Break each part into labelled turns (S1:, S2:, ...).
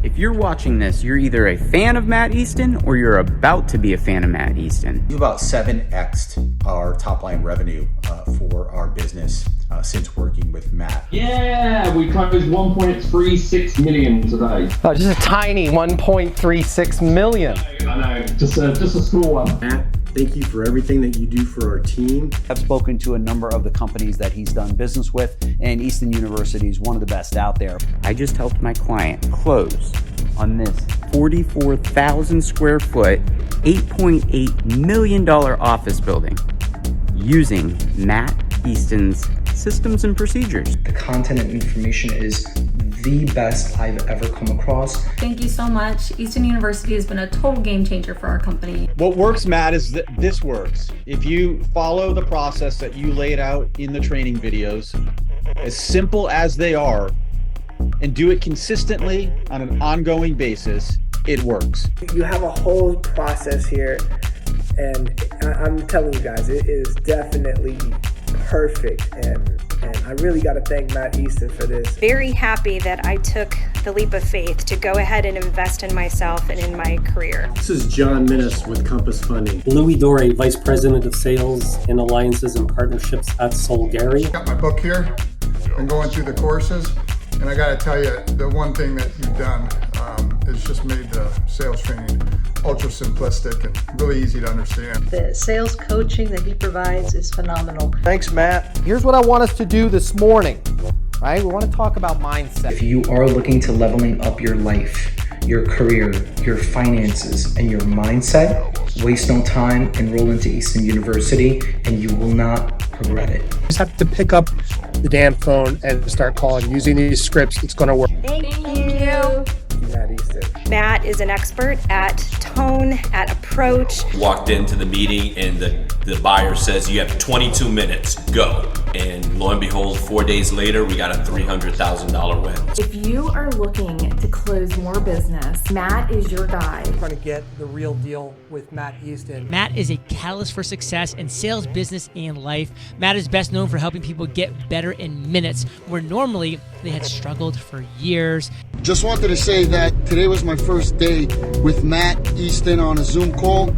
S1: If you're watching this, you're either a fan of Matt Easton or you're about to be a fan of Matt Easton.
S2: We've about 7x'd our top line revenue for our business since working with Matt.
S3: Yeah, we closed 1.36 million today.
S4: Oh, just a tiny 1.36 million.
S3: I know, just a small one.
S5: Matt, thank you for everything that you do for our team.
S6: I've spoken to a number of the companies that he's done business with, and Easton University is one of the best out there.
S1: I just helped my client close on this 44,000 square foot, $8.8 million office building using Matt Easton's systems and procedures.
S7: The content and information is the best I've ever come across.
S8: Thank you so much. Easton University has been a total game changer for our company.
S9: What works, Matt, is that this works. If you follow the process that you laid out in the training videos, as simple as they are, and do it consistently on an ongoing basis, it works.
S10: You have a whole process here, and I'm telling you guys, it is definitely perfect, and I really got to thank Matt Easton for this.
S11: Very happy that I took the leap of faith to go ahead and invest in myself and in my career.
S5: This is John Minnis with Compass Funding.
S12: Louis Dorey, Vice President of Sales and Alliances and Partnerships at Solgari.
S13: Got my book here. I'm going through the courses, and I got to tell you, the one thing that you've done is just made the sales training ultra simplistic and really easy to understand.
S14: The sales coaching that he provides is phenomenal.
S4: Thanks, Matt. Here's what I want us to do this morning, right? We want to talk about mindset.
S7: If you are looking to leveling up your life, your career, your finances, and your mindset, waste no time, enroll into Easton University, and you will not regret it.
S15: You just have to pick up the damn phone and start calling. Using these scripts, it's going to work.
S11: Thank you.
S10: Matt Easton.
S11: Matt is an expert at tone, at approach.
S16: Walked into the meeting and the buyer says, you have 22 minutes, go. And lo and behold, 4 days later, we got a $300,000 win.
S8: If you are looking to close more business, Matt is your guy.
S4: Trying to get the real deal with Matt Easton.
S17: Matt is a catalyst for success in sales, business, and life. Matt is best known for helping people get better in minutes, where normally they had struggled for years.
S18: Just wanted to say that today was my first day with Matt Easton on a Zoom call.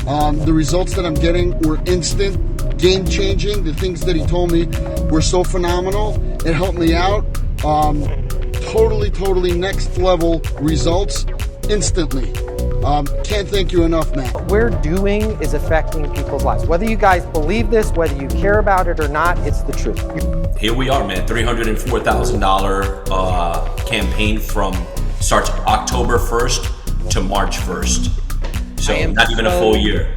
S18: The results that I'm getting were instant, game-changing. The things that he told me were so phenomenal. It helped me out. Totally next level results instantly. Can't thank you enough, Matt.
S4: What we're doing is affecting people's lives. Whether you guys believe this, whether you care about it or not, it's the truth.
S16: Here we are, man. $304,000 campaign starts October 1st to March 1st. So not even a full year.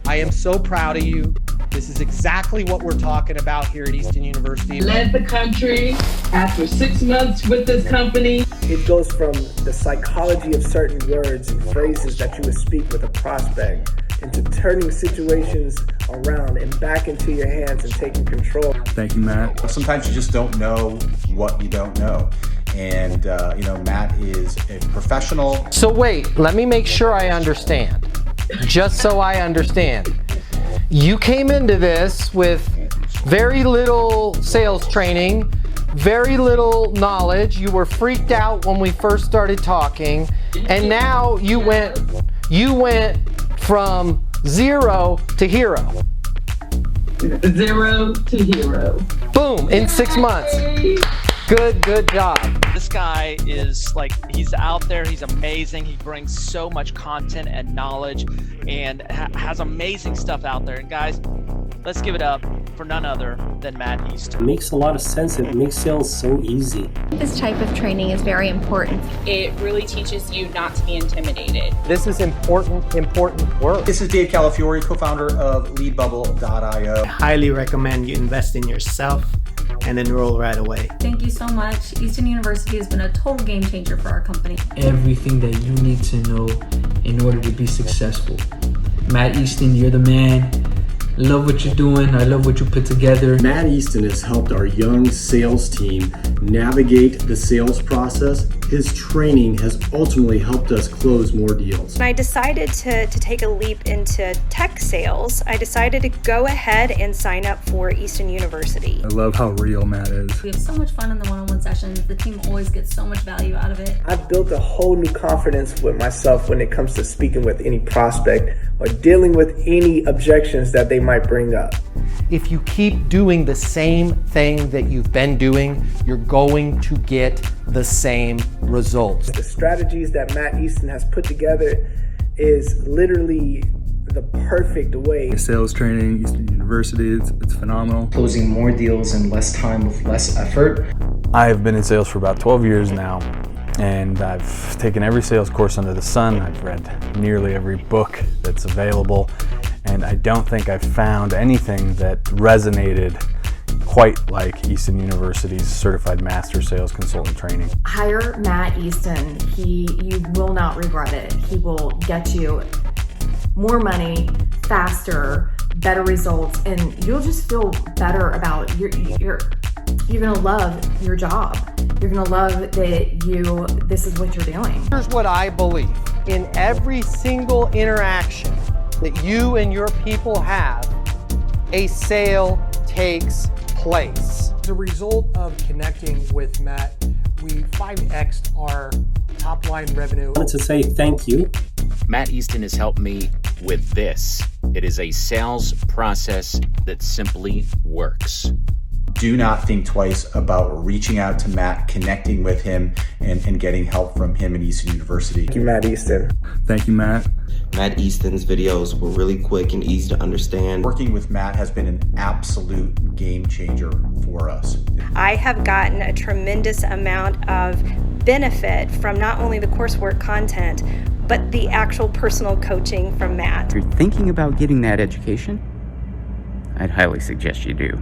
S4: I am so proud of you. This is exactly what we're talking about here at Easton University.
S3: Led the country after 6 months with this company.
S10: It goes from the psychology of certain words and phrases that you would speak with a prospect into turning situations around and back into your hands and taking control.
S2: Thank you, Matt. Sometimes you just don't know what you don't know. And, Matt is a professional.
S4: So wait, let me make sure I understand. Just so I understand. You came into this with very little sales training, very little knowledge. You were freaked out when we first started talking, and now you went from zero to hero.
S3: 0 to hero.
S4: Boom, in 6 months. Good job.
S19: This guy is he's out there, he's amazing. He brings so much content and knowledge and has amazing stuff out there. And guys, let's give it up for none other than Matt Easton.
S12: It makes a lot of sense. It makes sales so easy.
S8: This type of training is very important.
S14: It really teaches you not to be intimidated.
S4: This is important work.
S2: This is Dave Calafiore, co-founder of leadbubble.io.
S15: I highly recommend you invest in yourself and enroll right away.
S8: Thank you so much. Easton University has been a total game changer for our company.
S20: Everything that you need to know in order to be successful. Matt Easton, you're the man. Love what you're doing. I love what you put together.
S5: Matt Easton has helped our young sales team navigate the sales process. His training has ultimately helped us close more deals.
S11: When I decided to take a leap into tech sales, I decided to go ahead and sign up for Easton University.
S21: I love how real Matt is.
S22: We have so much fun in the one-on-one sessions. The team always gets so much value out of it.
S10: I've built a whole new confidence with myself when it comes to speaking with any prospect or dealing with any objections that they might bring up.
S4: If you keep doing the same thing that you've been doing, you're going to get the same results.
S10: The strategies that Matt Easton has put together is literally the perfect way.
S21: Sales training, Easton University, it's phenomenal.
S7: Closing more deals in less time with less effort.
S21: I've been in sales for about 12 years now, and I've taken every sales course under the sun. I've read nearly every book that's available, and I don't think I've found anything that resonated quite like Easton University's Certified Master Sales Consultant Training.
S8: Hire Matt Easton. You will not regret it. He will get you more money, faster, better results, and you'll just feel better about you're gonna love your job. You're gonna love that this is what you're doing.
S4: Here's what I believe. In every single interaction that you and your people have, a sale takes place.
S15: As a result of connecting with Matt, we 5x'd our top line revenue. I wanted to say thank you.
S1: Matt Easton has helped me with this. It is a sales process that simply works.
S2: Do not think twice about reaching out to Matt, connecting with him, and getting help from him at Easton University.
S10: Thank you, Matt Easton.
S21: Thank you, Matt.
S23: Matt Easton's videos were really quick and easy to understand.
S2: Working with Matt has been an absolute game changer for us.
S11: I have gotten a tremendous amount of benefit from not only the coursework content, but the actual personal coaching from Matt.
S1: If you're thinking about getting that education, I'd highly suggest you do.